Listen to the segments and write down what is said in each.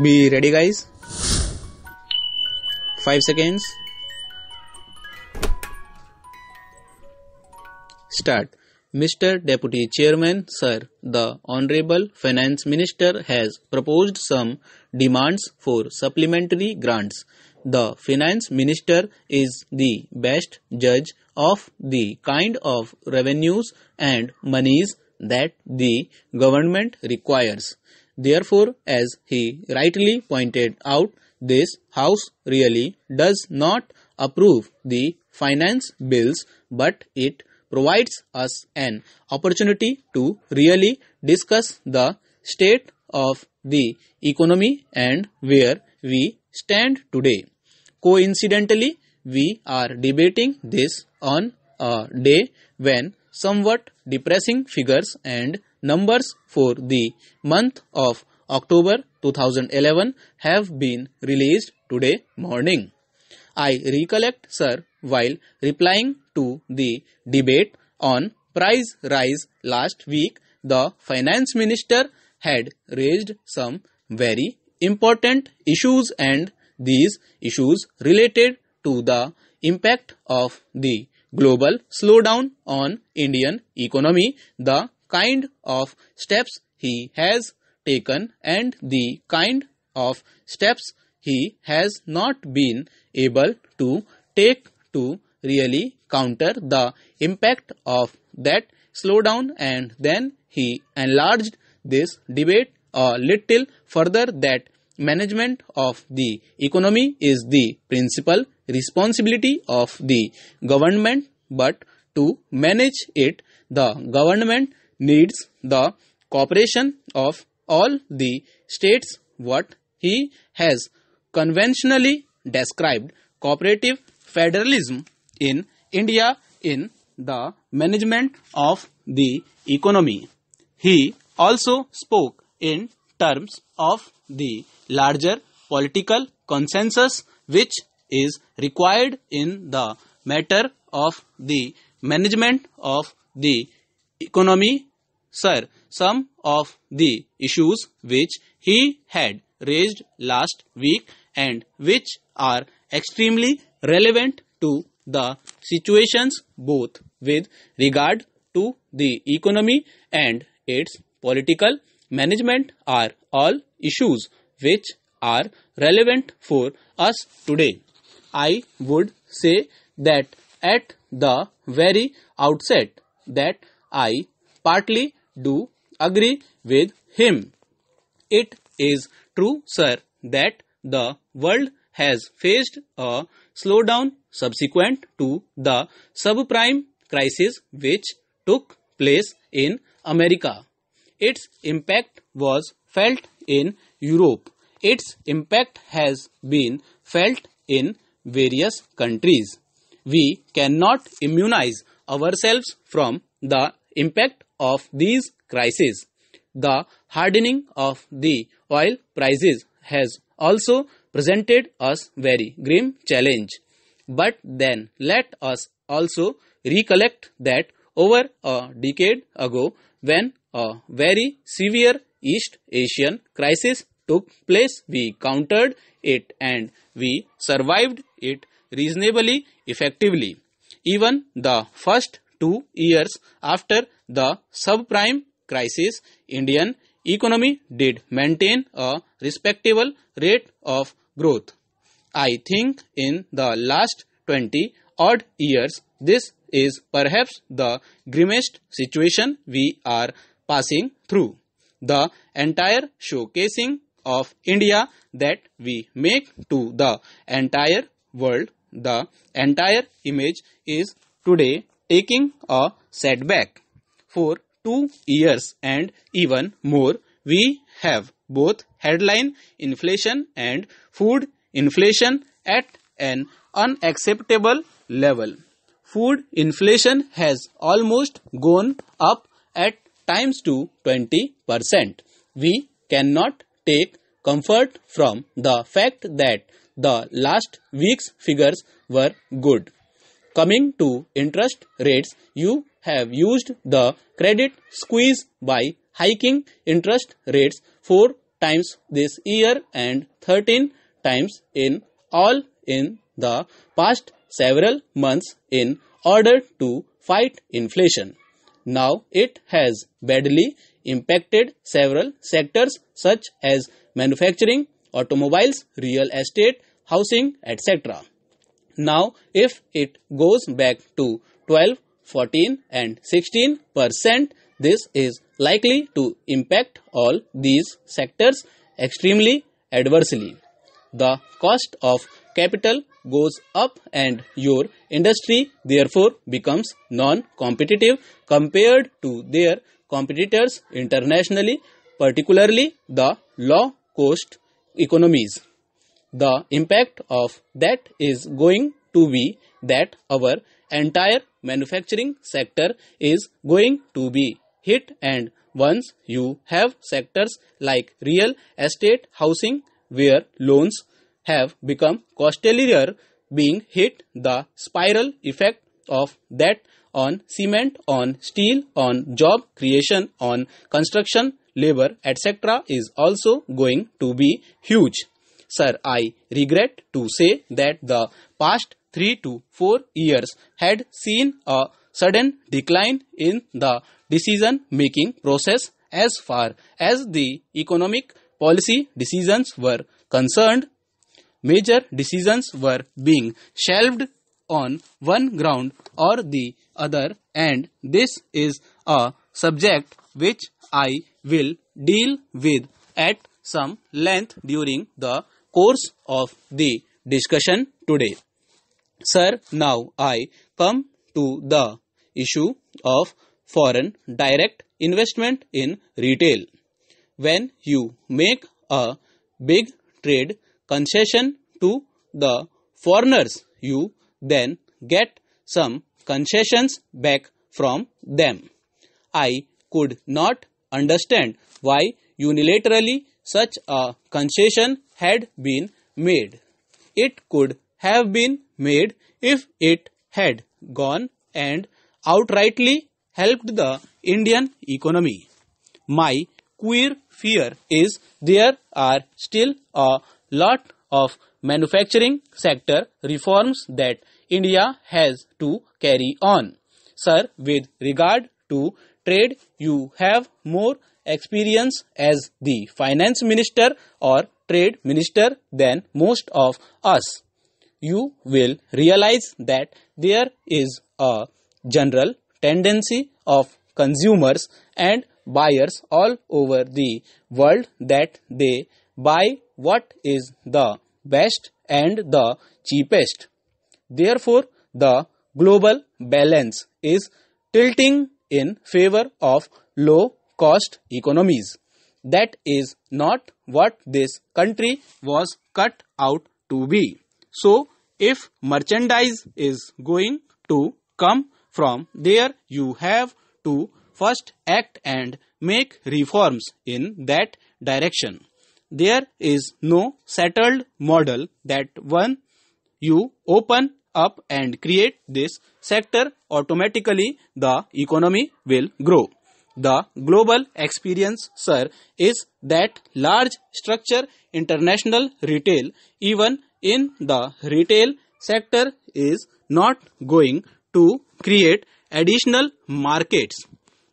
Be ready, guys. 5 seconds. Start. Mr. Deputy Chairman, Sir, the Honorable Finance Minister has proposed some demands for supplementary grants. The Finance Minister is the best judge of the kind of revenues and monies that the government requires. Therefore, as he rightly pointed out, this House really does not approve the finance bills, but it provides us an opportunity to really discuss the state of the economy and where we stand today. Coincidentally, we are debating this on a day when somewhat depressing figures and numbers for the month of October 2011 have been released today morning. I recollect, sir, while replying to the debate on price rise last week, the finance minister had raised some very important issues, and these issues related to the impact of the global slowdown on Indian economy, the kind of steps he has taken and the kind of steps he has not been able to take to really counter the impact of that slowdown. And then he enlarged this debate a little further that management of the economy is the principal responsibility of the government, but to manage it, the government needs the cooperation of all the states. What he has conventionally described cooperative federalism in India in the management of the economy. He also spoke in terms of the larger political consensus which is required in the matter of the management of the economy. Sir, some of the issues which he had raised last week and which are extremely relevant to the situations both with regard to the economy and its political management are all issues which are relevant for us today. I would say that at the very outset that I partly do agree with him. It is true, sir, that the world has faced a slowdown subsequent to the subprime crisis which took place in America. Its impact was felt in Europe. Its impact has been felt in various countries. We cannot immunize ourselves from the impact of these crises. The hardening of the oil prices has also presented us very grim challenge. But then let us also recollect that over a decade ago, when a very severe East Asian crisis took place, we countered it and we survived it reasonably effectively. Even the first 2 years after the subprime crisis, Indian economy did maintain a respectable rate of growth. I think in the last 20 odd years, this is perhaps the grimmest situation we are passing through. The entire showcasing of India that we make to the entire world, the entire image is today taking a setback. For 2 years and even more, we have both headline inflation and food inflation at an unacceptable level. Food inflation has almost gone up at times to 20%. We cannot take comfort from the fact that the last week's figures were good. Coming to interest rates, you have used the credit squeeze by hiking interest rates 4 times this year and 13 times in all in the past several months in order to fight inflation. Now it has badly impacted several sectors such as manufacturing, automobiles, real estate, housing, etc. Now, if it goes back to 12, 14 and 16%, this is likely to impact all these sectors extremely adversely. The cost of capital goes up and your industry therefore becomes non-competitive compared to their competitors internationally, particularly the low-cost economies. The impact of that is going to be that our entire manufacturing sector is going to be hit, and once you have sectors like real estate, housing, where loans have become costlier being hit, the spiral effect of that on cement, on steel, on job creation, on construction, labor, etc. is also going to be huge. Sir, I regret to say that the past 3 to 4 years had seen a sudden decline in the decision-making process as far as the economic policy decisions were concerned. Major decisions were being shelved on one ground or the other, and this is a subject which I will deal with at some length during the course of the discussion today. Sir, now I come to the issue of foreign direct investment in retail. When you make a big trade concession to the foreigners, you then get some concessions back from them. I could not understand why unilaterally such a concession had been made. It could have been made if it had gone and outrightly helped the Indian economy. My queer fear is there are still a lot of manufacturing sector reforms that India has to carry on. Sir, with regard to trade, you have more experience as the finance minister or trade minister than most of us. You will realize that there is a general tendency of consumers and buyers all over the world that they buy what is the best and the cheapest. Therefore, the global balance is tilting in favor of low-cost economies. That is not what this country was cut out to be. So, if merchandise is going to come from there, you have to first act and make reforms in that direction. There is no settled model that when you open up and create this sector, automatically the economy will grow. The global experience, sir, is that large structure international retail, even in the retail sector, is not going to create additional markets.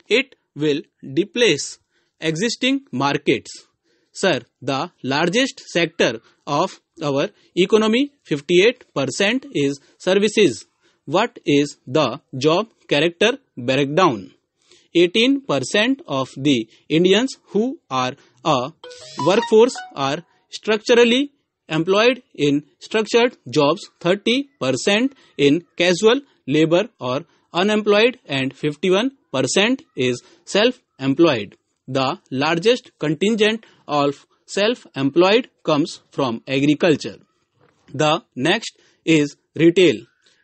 It will displace existing markets. Sir, the largest sector of our economy, 58%, is services. What is the job character breakdown? 18% of the Indians who are a workforce are structurally employed in structured jobs, 30% in casual labor or unemployed, and 51% is self-employed. The largest contingent of self-employed comes from agriculture. The next is retail.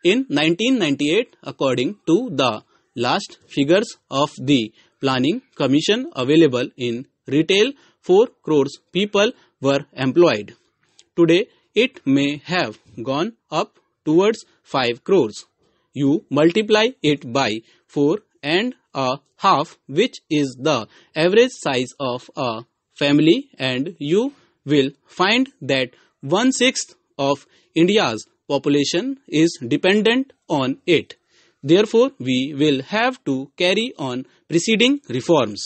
In 1998, according to the last figures of the Planning Commission available in retail, 4 crores people were employed. Today, it may have gone up towards 5 crores. You multiply it by 4.5, which is the average size of a family, and you will find that 1/6 of India's population is dependent on it. Therefore, we will have to carry on preceding reforms.